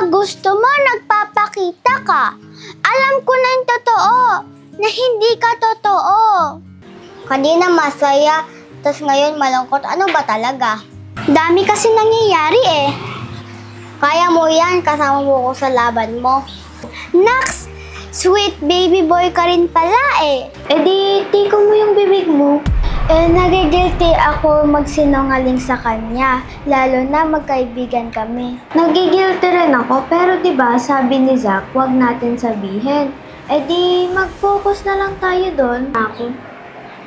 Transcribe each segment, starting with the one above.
Pag gusto mo, nagpapakita ka. Alam ko na yung totoo, na hindi ka totoo. Kanina masaya, tas ngayon malungkot. Ano ba talaga? Dami kasi nangyayari eh. Kaya mo yan, kasama mo ko sa laban mo. Naks! Sweet baby boy ka rin pala eh. Eh di, tiko mo yung bibig mo. Eh, nagigilty ako magsinungaling sa kanya, lalo na magkaibigan kami. Nagigilty rin ako, pero diba sabi ni Zach, huwag natin sabihin. Eh di, mag-focus na lang tayo doon.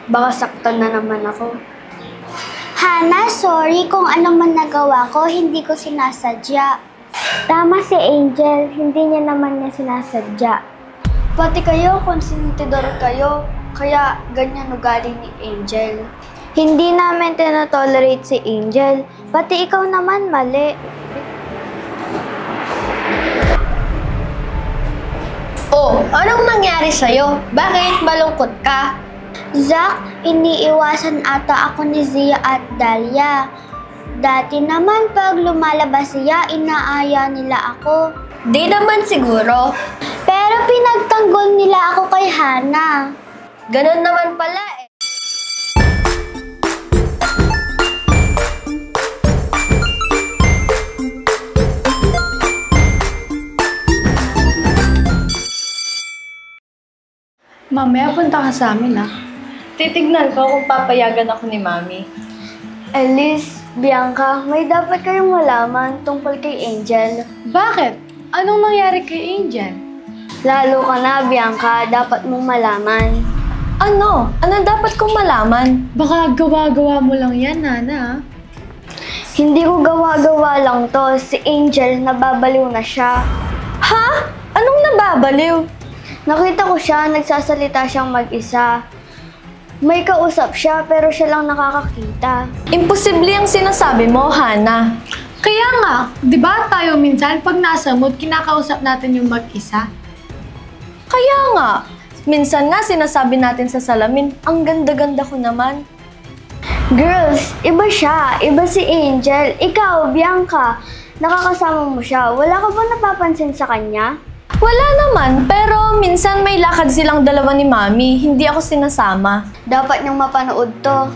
Baka saktan na naman ako. Hana, sorry kung ano man nagawa ko, hindi ko sinasadya. Tama si Angel, hindi niya naman niya sinasadya. Pati kayo, konsentidor kayo. Kaya ganyan ugali ni Angel. Hindi namin tinotolerate si Angel. Pati ikaw naman mali. Oh, anong nangyari sa'yo? Bakit malungkot ka? Zach, iniiwasan ata ako ni Zia at Dahlia. Dati naman pag lumalabas siya, inaaya nila ako. Di naman siguro. Pero pinagtanggol nila ako kay Hana. Ganon naman pala eh. Mamaya punta ka sa amin, ah. Titignan ko kung papayagan ako ni Mami. Elise, Bianca, may dapat kayong malaman tungkol kay Angel. Bakit? Anong nangyari kay Angel? Lalo ka na, Bianca, dapat mong malaman. Ano? Ano dapat kong malaman? Baka gawa-gawa mo lang yan, Nana. Hindi ko gawa-gawa lang to. Si Angel, nababaliw na siya. Ha? Anong nababaliw? Nakita ko siya, nagsasalita siyang mag-isa. May kausap siya, pero siya lang nakakakita. Imposible ang sinasabi mo, Hana. Kaya nga, di ba tayo minsan pag nasa mood, kinakausap natin yung mag-isa? Kaya nga. Minsan nga sinasabi natin sa salamin, ang ganda-ganda ko naman. Girls, iba siya. Iba si Angel. Ikaw, Bianca, nakakasama mo siya. Wala ka ba napapansin sa kanya? Wala naman, pero minsan may lakad silang dalawa ni Mami, hindi ako sinasama. Dapat niyong mapanood to.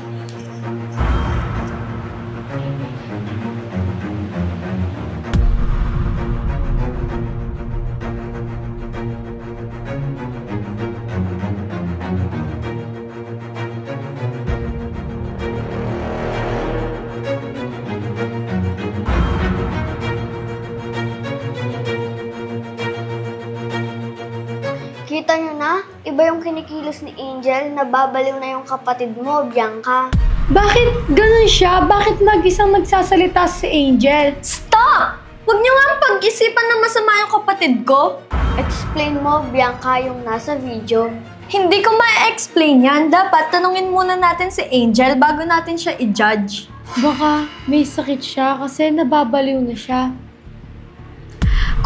Kita niyo na? Iba yung kinikilos ni Angel, nababaliw na yung kapatid mo, Bianca. Bakit ganun siya? Bakit mag-isang nagsasalita si Angel? Stop! Huwag niyo nga pag-isipan na masama yung kapatid ko. Explain mo, Bianca, yung nasa video. Hindi ko ma-explain yan. Dapat tanungin muna natin si Angel bago natin siya i-judge. Baka may sakit siya kasi nababaliw na siya.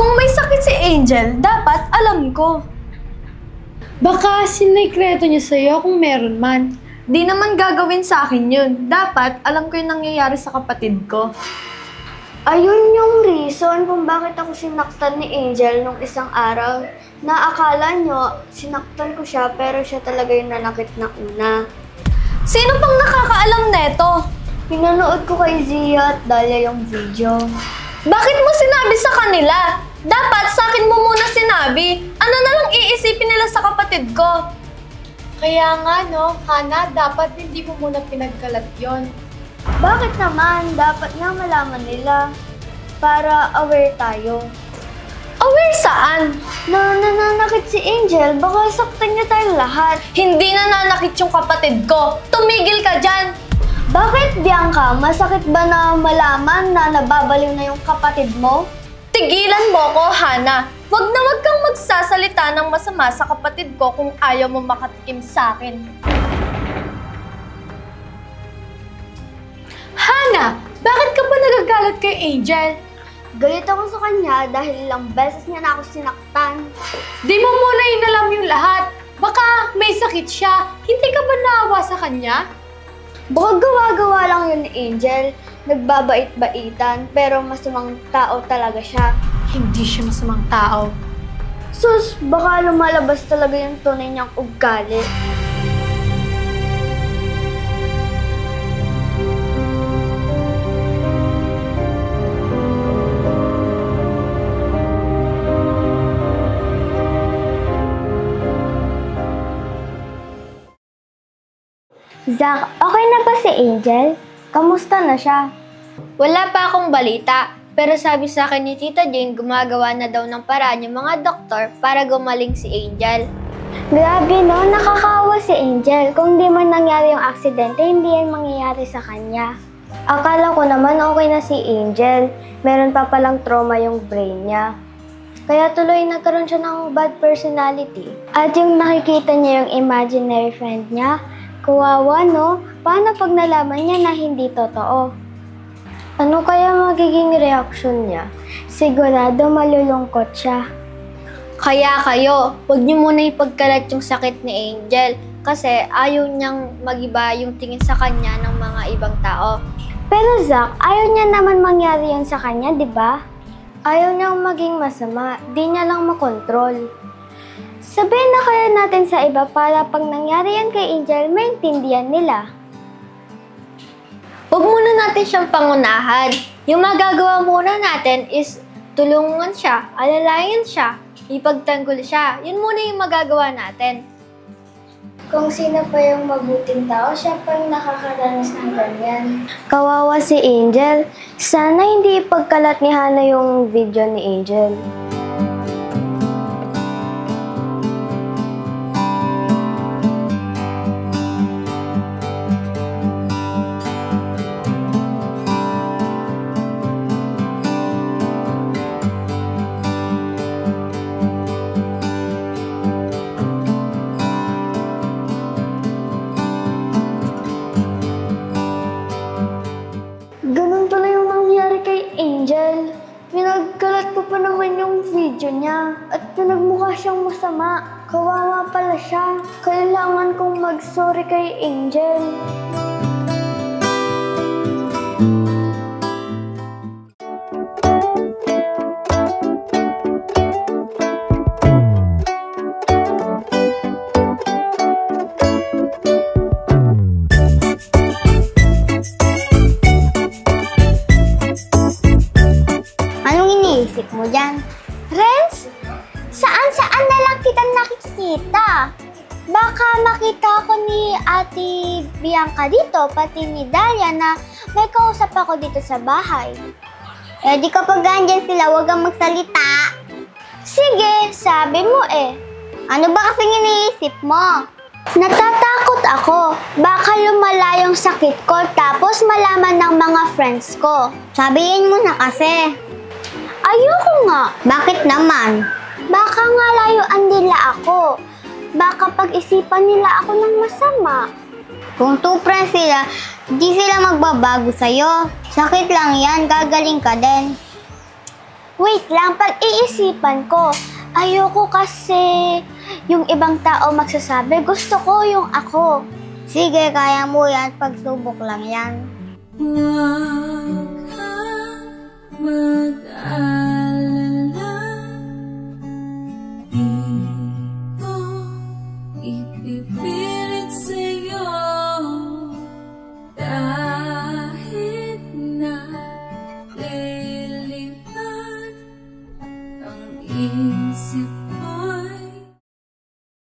Kung may sakit si Angel, dapat alam ko. Baka sinekreto niya sa'yo kung meron man. Di naman gagawin sa akin yun. Dapat alam ko yung nangyayari sa kapatid ko. Ayun yung reason kung bakit ako sinaktan ni Angel nung isang araw. Na akala nyo, sinaktan ko siya pero siya talaga yung nanakit na una. Sino pang nakakaalam neto? Pinanood ko kay Zia at Dahlia yung video. Bakit mo sinabi sa kanila? Dapat sa akin mo muna sinabi. Ano na lang iisipin nila sa kapatid ko? Kaya nga no, Hana, dapat hindi mo muna pinagkalat yon. Bakit naman? Dapat nga malaman nila. Para aware tayo. Aware saan? Na nananakit si Angel, baka saktan niya tayong lahat. Hindi nananakit yung kapatid ko. Tumigil ka dyan. Bakit, Bianca? Masakit ba na malaman na nababaliw na yung kapatid mo? Tigilan mo ko, Hana. Wag na wag kang magsasalita ng masama sa kapatid ko kung ayaw mo makatikim sa akin. Hana, bakit ka ba nagagalit kay Angel? Galit ako sa kanya dahil ilang beses niya na ako sinaktan. Di mo muna inalam yung lahat. Baka may sakit siya. Hindi ka ba naawa sa kanya? Baka gawa-gawa lang yun ni Angel. Nagbabait-baitan, pero masamang tao talaga siya. Hindi siya masamang tao. Sus, baka lumalabas talaga yung tunay niyang ugali. Zach, okay na ba si Angel? Kamusta na siya? Wala pa akong balita, pero sabi sa akin ni Tita Jane gumagawa na daw ng paraan yung mga doktor para gumaling si Angel. Grabe no, nakakaawa si Angel. Kung di man nangyari yung aksidente, hindi yan mangyayari sa kanya. Akala ko naman okay na si Angel. Meron pa palang trauma yung brain niya. Kaya tuloy nagkaroon siya ng bad personality. At yung nakikita niya yung imaginary friend niya, kawawa no? Paano pag nalaman niya na hindi totoo? Ano kaya magiging reaksyon niya? Sigurado malulungkot siya. Kaya kayo, huwag niyo muna ipagkalat yung sakit ni Angel kasi ayaw niyang magiba yung tingin sa kanya ng mga ibang tao. Pero Zach, ayaw niya naman mangyari yun sa kanya, di ba? Ayaw niyang maging masama, di niya lang makontrol. Sabihin na kaya natin sa iba para pag nangyari yan kay Angel, maintindihan nila. Huwag muna natin siyang pangunahan. Yung magagawa muna natin is tulungan siya, alalayan siya, ipagtanggol siya. Yun muna yung magagawa natin. Kung sino pa yung mabuting tao, siya pa yung nakakaranas ng ganyan. Kawawa si Angel. Sana hindi ipagkalat ni Hana yung video ni Angel. Ganun pala yung nangyari kay Angel. Pinagkalat ko pa naman yung video niya at pinagmukha siyang masama. Kawawa pala siya. Kailangan kong mag-sorry kay Angel. Isip mo dyan. Renz, saan-saan na lang kita nakikita? Baka makita ko ni Ate Bianca dito, pati ni Dalia na may kausap ako dito sa bahay. Eh di kapag andyan sila, huwag kang magsalita. Sige, sabi mo eh. Ano ba kasing iniisip mo? Natatakot ako. Baka lumala yung sakit ko tapos malaman ng mga friends ko. Sabihin mo na kasi. Ayoko nga. Bakit naman? Baka nga layuan nila ako. Baka pag-isipan nila ako ng masama. Kung two friends sila, di sila magbabago sa'yo. Sakit lang yan, gagaling ka din. Wait lang, pag-iisipan ko. Ayoko kasi yung ibang tao magsasabi, gusto ko yung ako. Sige, kaya mo yan, pagsubok lang yan. Huwag ka mag-alala, di ko ipipilit sa'yo kahit na lilipad ang isip ko.